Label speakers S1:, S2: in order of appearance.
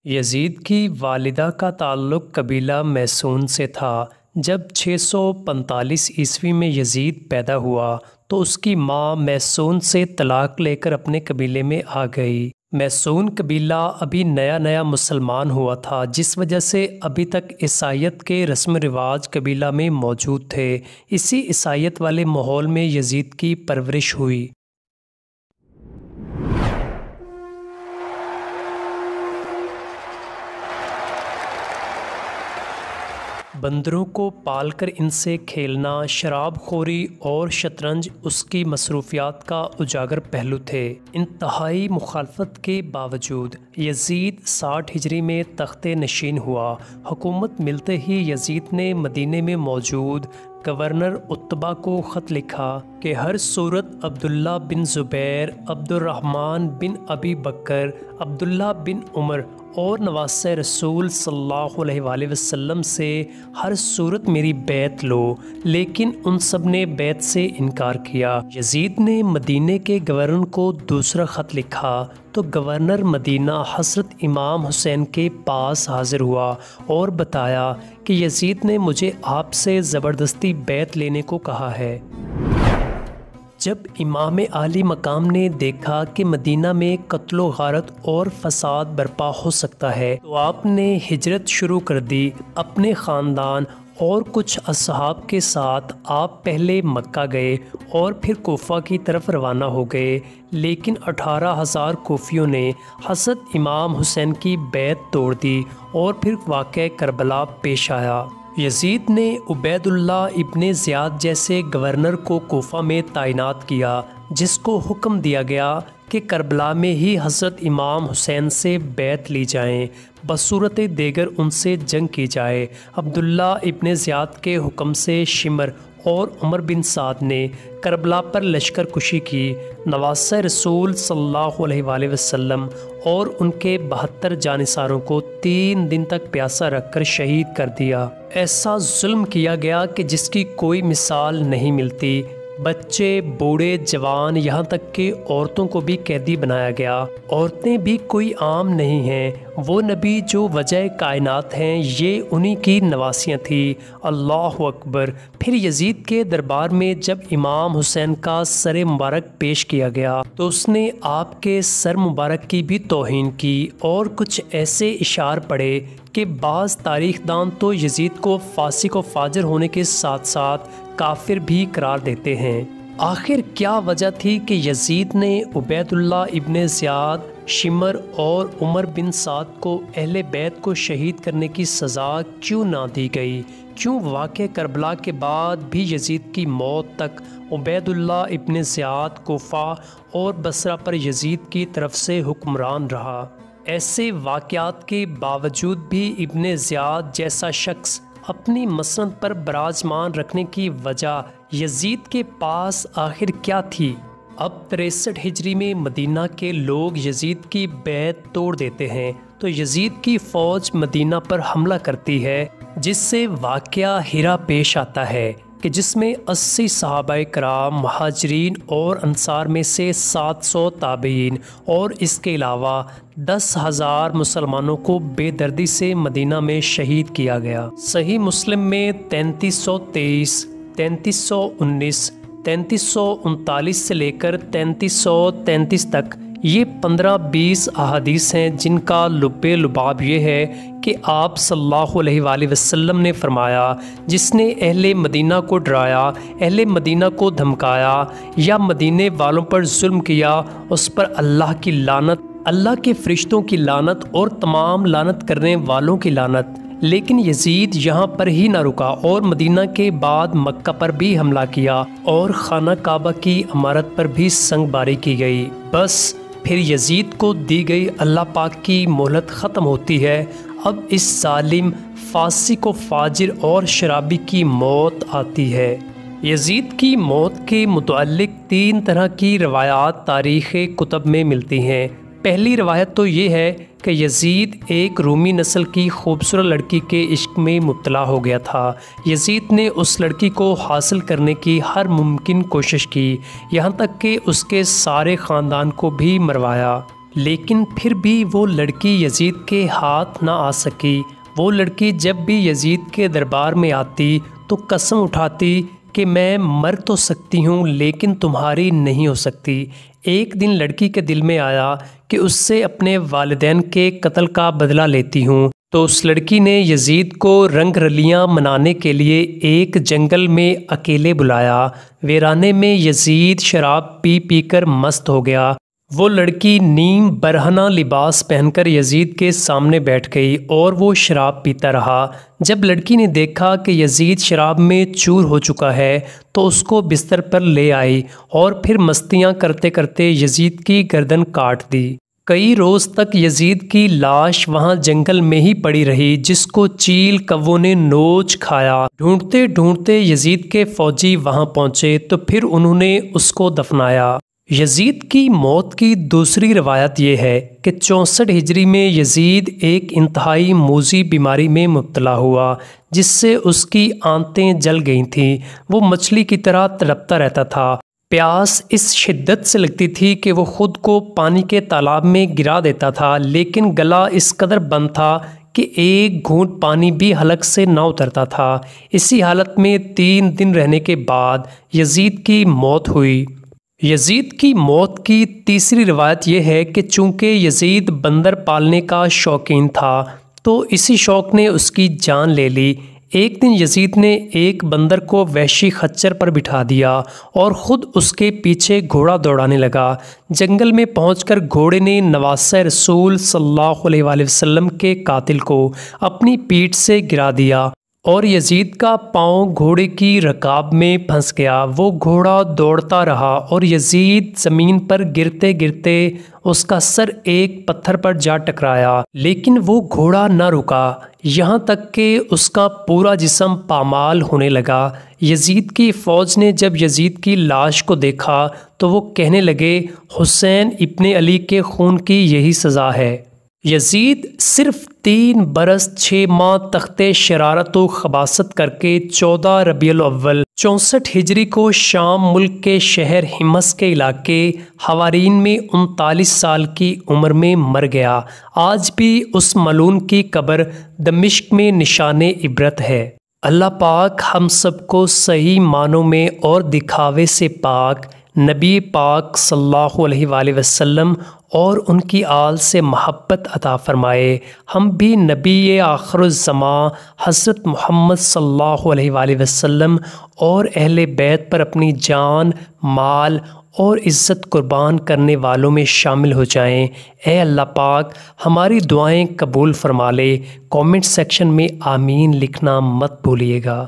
S1: یزید کی والدہ کا تعلق قبیلہ میسون سے تھا۔ جب 645 میں یزید پیدا ہوا تو اس کی ماں میسون سے طلاق لے کر اپنے قبیلے میں آ گئی۔ میسون قبیلہ ابھی نیا مسلمان ہوا تھا، جس وجہ سے ابھی تک عیسائیت کے رسم و رواج قبیلہ میں موجود تھے۔ اسی عیسائیت والے ماحول میں یزید کی پرورش ہوئی۔ بندروں کو پال کر ان سے کھیلنا، شراب خوری اور شطرنج اس کی مصروفیات کا اجاگر پہلو تھے۔ انتہائی مخالفت کے باوجود یزید 60 ہجری میں تخت نشین ہوا۔ حکومت ملتے ہی یزید نے مدینے میں موجود گورنر عتبہ کو خط لکھا کہ ہر صورت عبداللہ بن زبیر، عبد الرحمن بن ابی بکر، عبداللہ بن عمر اور نواسۂ رسول صلی اللہ علیہ وآلہ وسلم سے ہر صورت میری بیعت لو، لیکن ان سب نے بیعت سے انکار کیا۔ یزید نے مدینے کے گورنر کو دوسرا خط لکھا تو گورنر مدینہ حضرت امام حسین کے پاس حاضر ہوا اور بتایا کہ یزید نے مجھے آپ سے زبردستی بیعت لینے کو کہا ہے۔ جب امام عالی مقام نے دیکھا کہ مدینہ میں قتل و غارت اور فساد برپا ہو سکتا ہے تو آپ نے ہجرت شروع کر دی۔ اپنے خاندان اور کچھ اصحاب کے ساتھ آپ پہلے مکہ گئے اور پھر کوفہ کی طرف روانہ ہو گئے، لیکن 18,000 کوفیوں نے حضرت امام حسین کی بیعت توڑ دی اور پھر واقعہ کربلا پیش آیا۔ یزید نے عبید اللہ ابن زیاد جیسے گورنر کو کوفہ میں تعینات کیا، جس کو حکم دیا گیا کہ کربلا میں ہی حضرت امام حسین سے بیعت لی جائیں، بصورت دیگر ان سے جنگ کی جائے۔ عبداللہ ابن زیاد کے حکم سے شمر اور عمر بن سعد نے کربلا پر لشکر کشی کی۔ نواسۂ رسول صلی اللہ علیہ وآلہ وسلم اور ان کے 72 جانثاروں کو 3 دن تک پیاسا رکھ کر شہید کر دیا۔ ایسا ظلم کیا گیا کہ جس کی کوئی مثال نہیں ملتی۔ بچے، بوڑھے، جوان، یہاں تک کہ عورتوں کو بھی قیدی بنایا گیا۔ عورتیں بھی کوئی عام نہیں ہیں، وہ نبی جو وجہ کائنات ہیں، یہ انہی کی نواسیاں تھیں۔ اللہ اکبر۔ پھر یزید کے دربار میں جب امام حسین کا سر مبارک پیش کیا گیا تو اس نے آپ کے سر مبارک کی بھی توہین کی اور کچھ ایسے اشعار پڑھے کہ بعض تاریخ دان تو یزید کو فاسق و فاجر ہونے کے ساتھ ساتھ کافر بھی قرار دیتے ہیں۔ آخر کیا وجہ تھی کہ یزید نے عبید اللہ ابن زیاد، شمر اور عمر بن سعد کو اہل بیت کو شہید کرنے کی سزا کیوں نہ دی گئی؟ کیوں واقعہ کربلا کے بعد بھی یزید کی موت تک عبید اللہ ابن زیاد کوفہ اور بصرہ پر یزید کی طرف سے حکمران رہا؟ ایسے واقعات کے باوجود بھی ابن زیاد جیسا شخص اپنی مسند پر براجمان رکھنے کی وجہ یزید کے پاس آخر کیا تھی؟ اب 63 ہجری میں مدینہ کے لوگ یزید کی بیعت توڑ دیتے ہیں تو یزید کی فوج مدینہ پر حملہ کرتی ہے، جس سے واقعہ ہیرا پیش آتا ہے کہ جس میں 80 صحابہ کرام، مہاجرین اور انصار میں سے 700 تابعین اور اس کے علاوہ 10,000 مسلمانوں کو بے دردی سے مدینہ میں شہید کیا گیا۔ صحیح مسلم میں 3323، 3319، 3339 سے لے کر 3333 تک یہ 15-20 احادیث ہیں جن کا لب لباب یہ ہے کہ آپ صلی اللہ علیہ وآلہ وسلم نے فرمایا، جس نے اہل مدینہ کو ڈرایا، اہل مدینہ کو دھمکایا یا مدینے والوں پر ظلم کیا، اس پر اللہ کی لعنت، اللہ کے فرشتوں کی لعنت اور تمام لعنت کرنے والوں کی لعنت۔ لیکن یزید یہاں پر ہی نہ رکا اور مدینہ کے بعد مکہ پر بھی حملہ کیا اور خانہ کعبہ کی عمارت پر بھی سنگ باری کی گئی۔ بس پھر یزید کو دی گئی اللہ پاک کی مہلت ختم ہوتی ہے۔ اب اس ظالم، فاسق و فاجر اور شرابی کی موت آتی ہے۔ یزید کی موت کے متعلق 3 طرح کی روایات تاریخ کتب میں ملتی ہیں۔ پہلی روایت تو یہ ہے کہ یزید ایک رومی نسل کی خوبصورت لڑکی کے عشق میں مبتلا ہو گیا تھا۔ یزید نے اس لڑکی کو حاصل کرنے کی ہر ممکن کوشش کی، یہاں تک کہ اس کے سارے خاندان کو بھی مروایا۔ لیکن پھر بھی وہ لڑکی یزید کے ہاتھ نہ آ سکی۔ وہ لڑکی جب بھی یزید کے دربار میں آتی تو قسم اٹھاتی کہ میں مر تو سکتی ہوں لیکن تمہاری نہیں ہو سکتی۔ ایک دن لڑکی کے دل میں آیا کہ اس سے اپنے والدین کے قتل کا بدلہ لیتی ہوں، تو اس لڑکی نے یزید کو رنگ رلیاں منانے کے لیے ایک جنگل میں اکیلے بلایا۔ ویرانے میں یزید شراب پی پی کر مست ہو گیا۔ وہ لڑکی نیم برہنہ لباس پہن کر یزید کے سامنے بیٹھ گئی اور وہ شراب پیتا رہا۔ جب لڑکی نے دیکھا کہ یزید شراب میں چور ہو چکا ہے تو اس کو بستر پر لے آئی اور پھر مستیاں کرتے کرتے یزید کی گردن کاٹ دی۔ کئی روز تک یزید کی لاش وہاں جنگل میں ہی پڑی رہی جس کو چیل کووں نے نوچ کھایا۔ ڈھونڈتے ڈھونڈتے یزید کے فوجی وہاں پہنچے تو پھر انہوں نے اس کو دفنایا۔ یزید کی موت کی دوسری روایت یہ ہے کہ 64 ہجری میں یزید ایک انتہائی موذی بیماری میں مبتلا ہوا جس سے اس کی آنتیں جل گئی تھیں۔ وہ مچھلی کی طرح تڑپتا رہتا تھا۔ پیاس اس شدت سے لگتی تھی کہ وہ خود کو پانی کے تالاب میں گرا دیتا تھا، لیکن گلا اس قدر بند تھا کہ ایک گھونٹ پانی بھی حلق سے نہ اترتا تھا۔ اسی حالت میں 3 دن رہنے کے بعد یزید کی موت ہوئی۔ یزید کی موت کی تیسری روایت یہ ہے کہ چونکہ یزید بندر پالنے کا شوقین تھا تو اسی شوق نے اس کی جان لے لی۔ ایک دن یزید نے ایک بندر کو وحشی خچر پر بٹھا دیا اور خود اس کے پیچھے گھوڑا دوڑانے لگا۔ جنگل میں پہنچ کر گھوڑے نے نواسہ رسول صلی اللہ علیہ وآلہ وسلم کے قاتل کو اپنی پیٹھ سے گرا دیا اور یزید کا پاؤں گھوڑے کی رکاب میں پھنس گیا۔ وہ گھوڑا دوڑتا رہا اور یزید زمین پر گرتے گرتے اس کا سر ایک پتھر پر جا ٹکرایا، لیکن وہ گھوڑا نہ رکا یہاں تک کہ اس کا پورا جسم پامال ہونے لگا۔ یزید کی فوج نے جب یزید کی لاش کو دیکھا تو وہ کہنے لگے حسین ابن علی کے خون کی یہی سزا ہے۔ یزید صرف 3 برس 6 ماہ تخت شرارت و خباثت کر کے 14 ربیع الاول 64 ہجری کو شام ملک کے شہر حمص کے علاقے حوارین میں 39 سال کی عمر میں مر گیا۔ آج بھی اس ملعون کی قبر دمشق میں نشان عبرت ہے۔ اللہ پاک ہم سب کو صحیح معنوں میں اور دکھاوے سے پاک نبی پاک صلی اللہ علیہ وآلہ وسلم اور ان کی آل سے محبت عطا فرمائے۔ ہم بھی نبی آخر الزمان حضرت محمد صلی اللہ علیہ وآلہ وسلم اور اہل بیت پر اپنی جان، مال اور عزت قربان کرنے والوں میں شامل ہو جائیں۔ اے اللہ پاک ہماری دعائیں قبول فرما لے۔ کامنٹ سیکشن میں آمین لکھنا مت بھولیے گا۔